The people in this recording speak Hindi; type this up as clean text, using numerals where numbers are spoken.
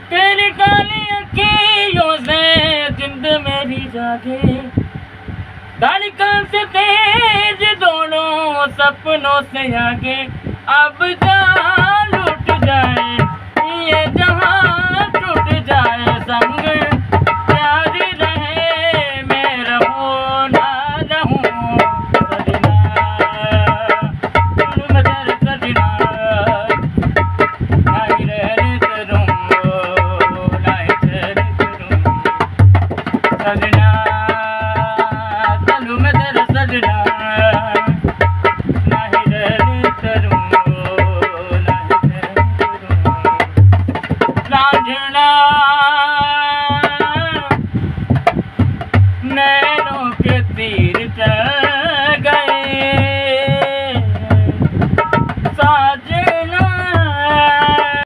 तेरी काली अखियों से जिंद मेरी जागे, धड़कन से तेज दोनों सपनों से आगे। अब जान लुट जाए ये जहां टूट जाए, संग प्यार रहे मैं रहूं ना रहूं सजना, तुम मदर सजना, नहीं रहने करूं नहीं रहने करूं सजना, चलूं मैं तेरा सजना, नहीं रहने करूं नहीं रहने करूं रांझना।